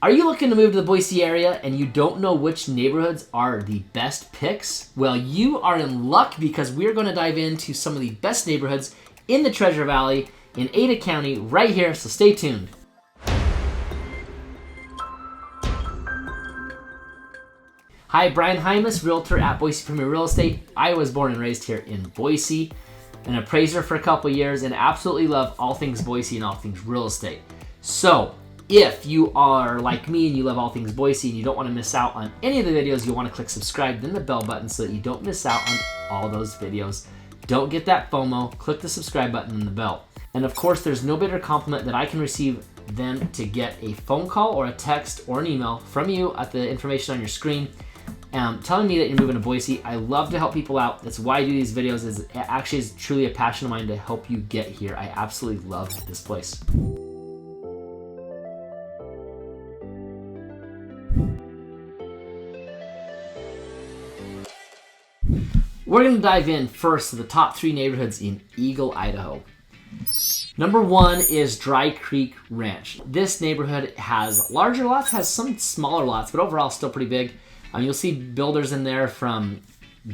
Are you looking to move to the Boise area and you don't know which neighborhoods are the best picks? Well, you are in luck because we're going to dive into some of the best neighborhoods in the Treasure Valley in Ada County right here, so stay tuned. Hi, Brian Hymas, realtor at Boise Premier Real Estate. I was born and raised here in Boise, an appraiser for a couple years, and absolutely love all things Boise and all things real estate. So, if you are like me and you love all things Boise and you don't want to miss out on any of the videos, you'll want to click subscribe, then the bell button so that you don't miss out on all those videos. Don't get that FOMO, click the subscribe button and the bell. And of course, there's no better compliment that I can receive than to get a phone call or a text or an email from you at the information on your screen telling me that you're moving to Boise. I love to help people out. That's why I do these videos. It actually is truly a passion of mine to help you get here. I absolutely love this place. We're going to dive in first to the top 3 neighborhoods in Eagle, Idaho. Number 1 is Dry Creek Ranch. This neighborhood has larger lots, has some smaller lots, but overall still pretty big. You'll see builders in there from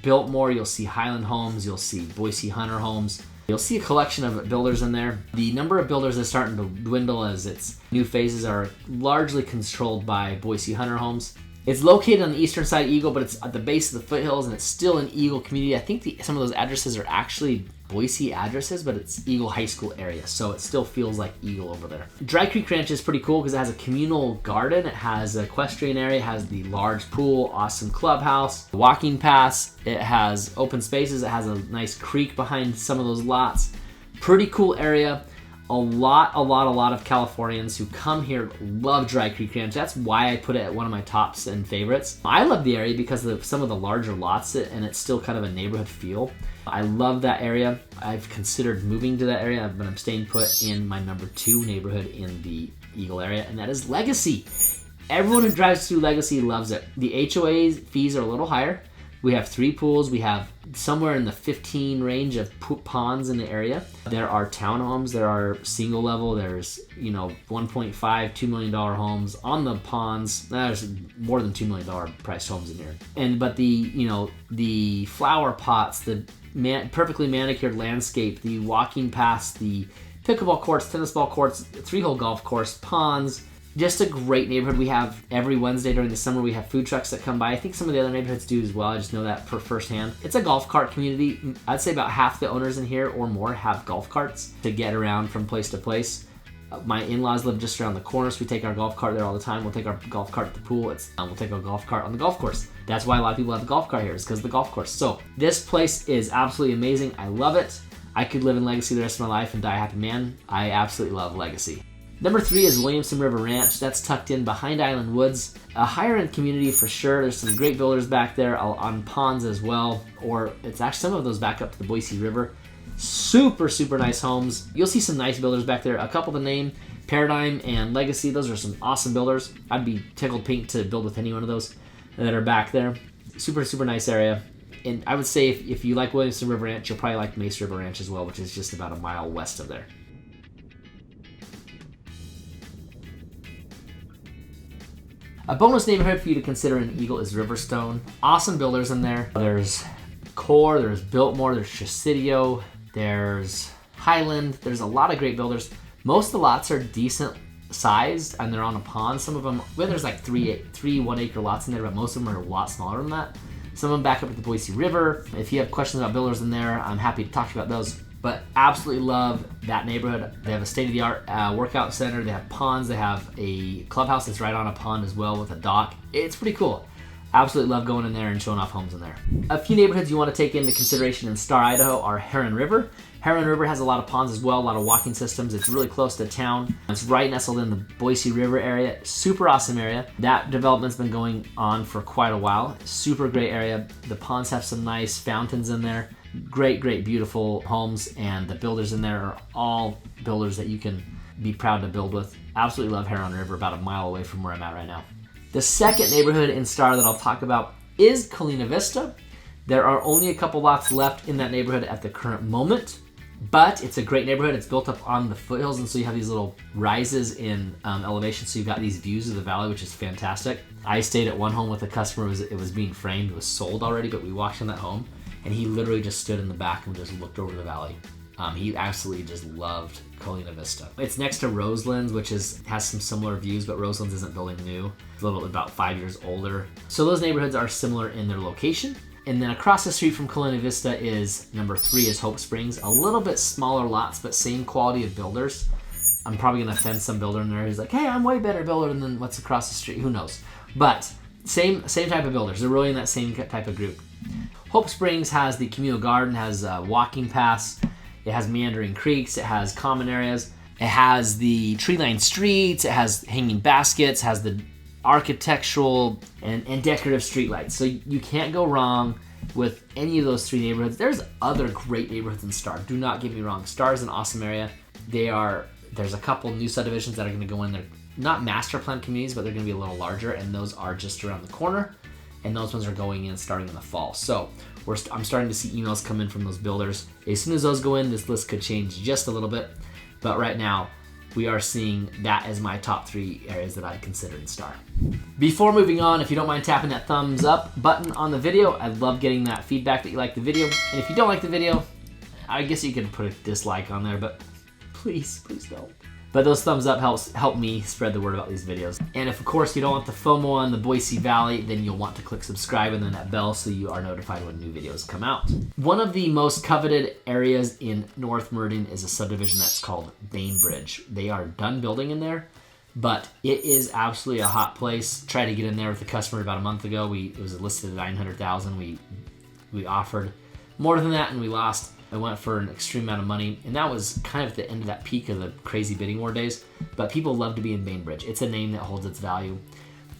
Biltmore, you'll see Highland Homes, you'll see Boise Hunter Homes. You'll see a collection of builders in there. The number of builders is starting to dwindle as its new phases are largely controlled by Boise Hunter Homes. It's located on the eastern side of Eagle, but it's at the base of the foothills, and it's still an Eagle community. I think some of those addresses are actually Boise addresses, but it's Eagle High School area, so it still feels like Eagle over there. Dry Creek Ranch is pretty cool because it has a communal garden, it has an equestrian area, it has the large pool, awesome clubhouse, walking paths, it has open spaces, it has a nice creek behind some of those lots. Pretty cool area. A lot of Californians who come here love Dry Creek Ranch. That's why I put it at one of my tops and favorites. I love the area because of some of the larger lots and it's still kind of a neighborhood feel. I love that area. I've considered moving to that area, but I'm staying put in my number 2 neighborhood in the Eagle area, and that is Legacy. Everyone who drives through Legacy loves it. The HOA fees are a little higher. We have 3 pools. We have somewhere in the 15 range of ponds in the area. There are townhomes. There are single level. There's, $1.5, $2 million homes on the ponds. There's more than $2 million priced homes in here. But the flower pots, the perfectly manicured landscape, the walking paths, the pickleball courts, tennis ball courts, 3-hole golf course, ponds. Just a great neighborhood. We have every Wednesday during the summer, we have food trucks that come by. I think some of the other neighborhoods do as well. I just know that firsthand. It's a golf cart community. I'd say about half the owners in here or more have golf carts to get around from place to place. My in-laws live just around the corner, so we take our golf cart there all the time. We'll take our golf cart at the pool. We'll take our golf cart on the golf course. That's why a lot of people have a golf cart here, is because of the golf course. So this place is absolutely amazing. I love it. I could live in Legacy the rest of my life and die a happy man. I absolutely love Legacy. Number 3 is Williamson River Ranch. That's tucked in behind Island Woods. A higher end community for sure. There's some great builders back there on ponds as well, or it's actually some of those back up to the Boise River. Super nice homes. You'll see some nice builders back there. A couple to name, Paradigm and Legacy. Those are some awesome builders. I'd be tickled pink to build with any one of those that are back there. Super nice area. And I would say if you like Williamson River Ranch, you'll probably like Mesa River Ranch as well, which is just about a mile west of there. A bonus neighborhood for you to consider in Eagle is Riverstone. Awesome builders in there. There's Core, there's Biltmore, there's Chasidio, there's Highland. There's a lot of great builders. Most of the lots are decent sized and they're on a pond. Some of them, there's like three 1-acre lots in there, but most of them are a lot smaller than that. Some of them back up at the Boise River. If you have questions about builders in there, I'm happy to talk to you about those. But absolutely love that neighborhood. They have a state-of-the-art workout center. They have ponds. They have a clubhouse that's right on a pond as well with a dock. It's pretty cool. Absolutely love going in there and showing off homes in there. A few neighborhoods you want to take into consideration in Star, Idaho are Heron River. Heron River has a lot of ponds as well, a lot of walking systems. It's really close to town. It's right nestled in the Boise River area. Super awesome area. That development's been going on for quite a while. Super great area. The ponds have some nice fountains in there. Great, beautiful homes, and the builders in there are all builders that you can be proud to build with. Absolutely love Heron River, about a mile away from where I'm at right now. The second neighborhood in Star that I'll talk about is Colina Vista. There are only a couple lots left in that neighborhood at the current moment, But it's a great neighborhood. It's built up on the foothills, and so you have these little rises in elevation, so you've got these views of the valley, which is fantastic. I stayed at one home with a customer. It was being framed. It was sold already, but we walked in that home, and he literally just stood in the back and just looked over the valley. He absolutely just loved Kuna Vista. It's next to Roselands, which has some similar views, but Roselands isn't building new. It's a little about 5 years older. So those neighborhoods are similar in their location. And then across the street from Kuna Vista is number 3 is Hope Springs. A little bit smaller lots, but same quality of builders. I'm probably gonna offend some builder in there who's like, hey, I'm way better builder than what's across the street. Who knows? But same type of builders. They're really in that same type of group. Hope Springs has the communal garden, has walking paths, it has meandering creeks, it has common areas, it has the tree-lined streets, it has hanging baskets, has the architectural and decorative streetlights. So you can't go wrong with any of those 3 neighborhoods. There's other great neighborhoods in Star. Do not get me wrong. Star is an awesome area. There's a couple new subdivisions that are going to go in there. Not master plan communities, but they're going to be a little larger, and those are just around the corner. And those ones are going in starting in the fall. So I'm starting to see emails come in from those builders. As soon as those go in, this list could change just a little bit. But right now, we are seeing that as my top 3 areas that I'd consider in Star. Before moving on, if you don't mind tapping that thumbs up button on the video, I love getting that feedback that you like the video. And if you don't like the video, I guess you could put a dislike on there, but please don't. But those thumbs up help me spread the word about these videos. And if, of course, you don't want the FOMO on the Boise Valley, then you'll want to click subscribe and then that bell so you are notified when new videos come out. One of the most coveted areas in North Meridian is a subdivision that's called Bainbridge. They are done building in there, but it is absolutely a hot place. Tried to get in there with a customer about a month ago. It was listed at $900,000. We offered more than that and we lost. I went for an extreme amount of money, and that was kind of at the end of that peak of the crazy bidding war days. But people love to be in Bainbridge. It's a name that holds its value.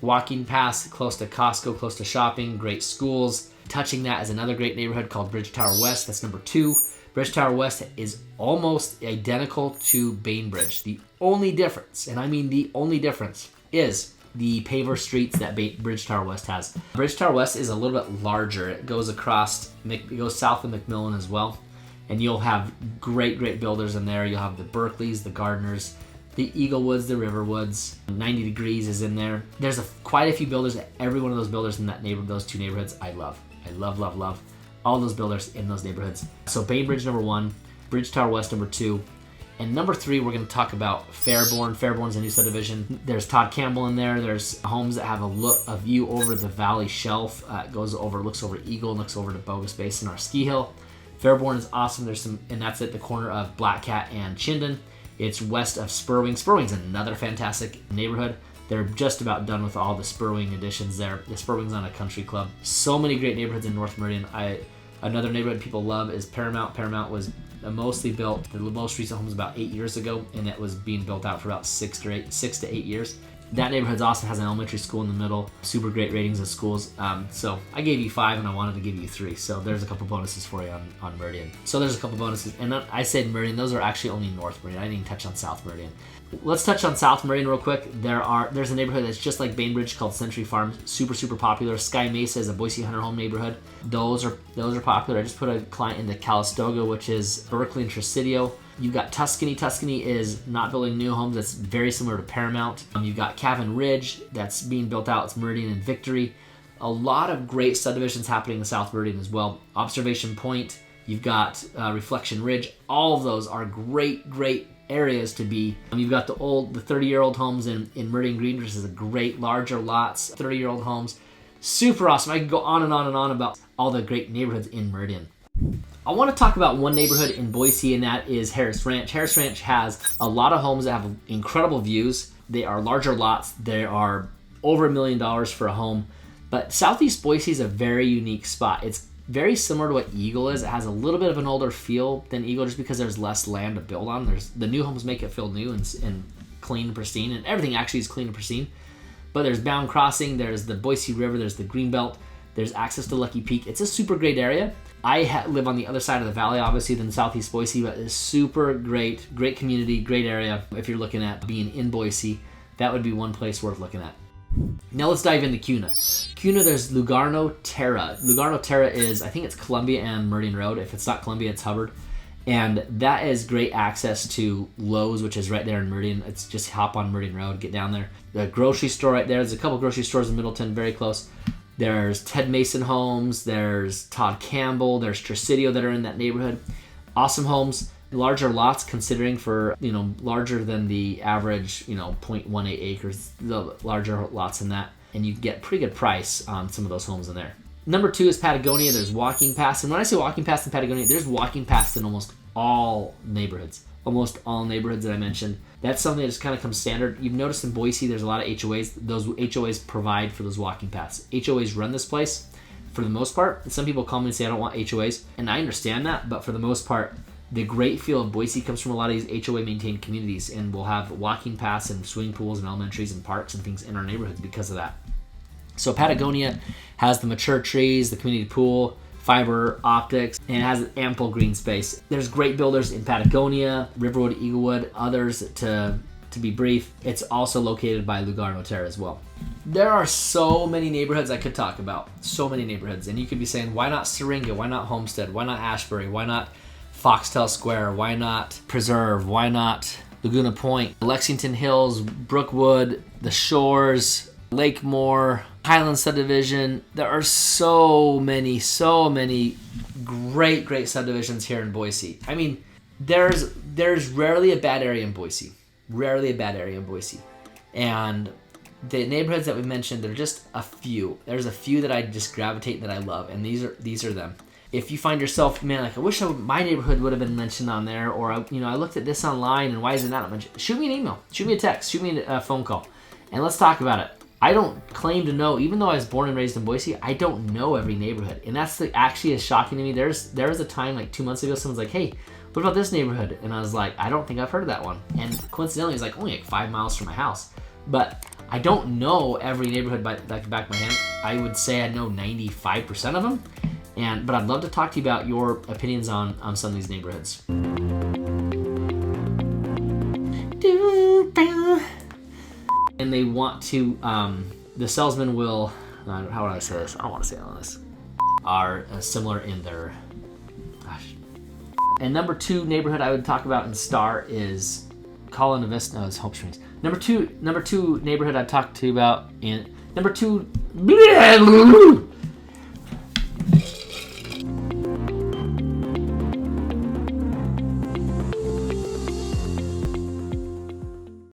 Walking past, close to Costco, close to shopping, great schools. Touching that is another great neighborhood called Bridge Tower West. That's number 2. Bridge Tower West is almost identical to Bainbridge. The only difference, and I mean the only difference, is the paver streets that Bridge Tower West has. Bridge Tower West is a little bit larger. It goes south of McMillan as well. And you'll have great builders in there. You'll have the Berkeleys, the Gardners, the Eaglewoods, the Riverwoods. 90 Degrees is in there. There's quite a few builders. Every one of those builders in that neighborhood, those 2 neighborhoods, I love. I love all those builders in those neighborhoods. So Bainbridge number 1, Bridge Tower West number 2, and number 3 we're going to talk about Fairborn. Fairborn's a new subdivision. There's Todd Campbell in there. There's homes that have a view over the valley shelf. Looks over Eagle, looks over to Bogus Basin or Ski Hill. Fairborn is awesome. And that's at the corner of Black Cat and Chinden. It's west of Spurwing. Spurwing's another fantastic neighborhood. They're just about done with all the Spurwing additions there. The Spurwing's on a country club. So many great neighborhoods in North Meridian. Another neighborhood people love is Paramount. Paramount was mostly built, the most recent home was about 8 years ago, and it was being built out for about 6 to 8 years. That neighborhood's awesome, has an elementary school in the middle, super great ratings of schools. So I gave you 5 and I wanted to give you 3. So there's a couple bonuses for you on Meridian. So there's a couple bonuses. And I said Meridian, those are actually only North Meridian. I didn't even touch on South Meridian. Let's touch on South Meridian real quick. There's a neighborhood that's just like Bainbridge called Century Farms, super popular. Sky Mesa is a Boise Hunter home neighborhood. Those are popular. I just put a client into Calistoga, which is Berkeley and Tresidio. You've got Tuscany. Tuscany is not building new homes. That's very similar to Paramount. You've got Cabin Ridge that's being built out. It's Meridian and Victory. A lot of great subdivisions happening in South Meridian as well. Observation Point. You've got Reflection Ridge. All of those are great areas to be. You've got the 30-year-old homes in Meridian Green, which is a great larger lots, 30-year-old homes. Super awesome. I could go on and on about all the great neighborhoods in Meridian. I want to talk about one neighborhood in Boise, and that is Harris Ranch. Harris Ranch has a lot of homes that have incredible views. They are larger lots. They are over $1 million for a home. But Southeast Boise is a very unique spot. It's very similar to what Eagle is. It has a little bit of an older feel than Eagle just because there's less land to build on. The new homes make it feel new and clean and pristine, and everything actually is clean and pristine. But there's Bound Crossing, there's the Boise River, there's the Greenbelt, there's access to Lucky Peak. It's a super great area. I live on the other side of the valley, obviously, than Southeast Boise, but it's super great community, great area. If you're looking at being in Boise, that would be one place worth looking at. Now let's dive into Kuna. Kuna, there's Lugano Terra. Lugano Terra is, I think it's Columbia and Meridian Road. If it's not Columbia, it's Hubbard. And that is great access to Lowe's, which is right there in Meridian. It's just hop on Meridian Road, get down there. The grocery store right there. There's a couple grocery stores in Middleton, very close. There's Ted Mason Homes. There's Todd Campbell. There's Tresidio that are in that neighborhood. Awesome homes. Larger lots, considering for, larger than the average, 0.18 acres. The larger lots than that. And you get pretty good price on some of those homes in there. Number 2 is Patagonia. There's walking paths. And when I say walking paths in Patagonia, there's walking paths in almost all neighborhoods. Almost all neighborhoods that I mentioned. That's something that just kind of comes standard. You've noticed in Boise, there's a lot of HOAs. Those HOAs provide for those walking paths. HOAs run this place for the most part. And some people call me and say, I don't want HOAs. And I understand that, but for the most part, the great feel of Boise comes from a lot of these HOA-maintained communities, and we'll have walking paths and swimming pools and elementaries and parks and things in our neighborhoods because of that. So Patagonia has the mature trees, the community pool, fiber optics, and it has ample green space. There's great builders in Patagonia, Riverwood, Eaglewood, others to be brief. It's also located by Lugar and Otero as well. There are so many neighborhoods I could talk about. So many neighborhoods. And you could be saying, why not Syringa? Why not Homestead? Why not Ashbury? Why not Foxtel Square? Why not Preserve? Why not Laguna Point? Lexington Hills, Brookwood, the Shores, Lakemore, Highland Subdivision. There are so many great subdivisions here in Boise. I mean, there's rarely a bad area in Boise. And the neighborhoods that we mentioned, they're just a few. There's a few that I just gravitate that I love, and these are them. If you find yourself, man, like I wish my neighborhood would have been mentioned on there, or I looked at this online and why is it not mentioned? Shoot me an email, shoot me a text, shoot me a phone call, and let's talk about it. I don't claim to know, even though I was born and raised in Boise, I don't know every neighborhood, and that's actually is shocking to me. There was a time like 2 months ago, someone's like, hey, what about this neighborhood? And I was like, I don't think I've heard of that one. And coincidentally, it's like only like 5 miles from my house. But I don't know every neighborhood by the back of my hand. I would say I know 95% of them. But I'd love to talk to you about your opinions on some of these neighborhoods. And they want to, the salesman will, how would I say this? I don't want to say all this. Are similar in their, gosh. And number 2 neighborhood I would talk about in Star is Colin Vista. No, it's Hope Springs. Number two neighborhood I'd talk to you about in number 2.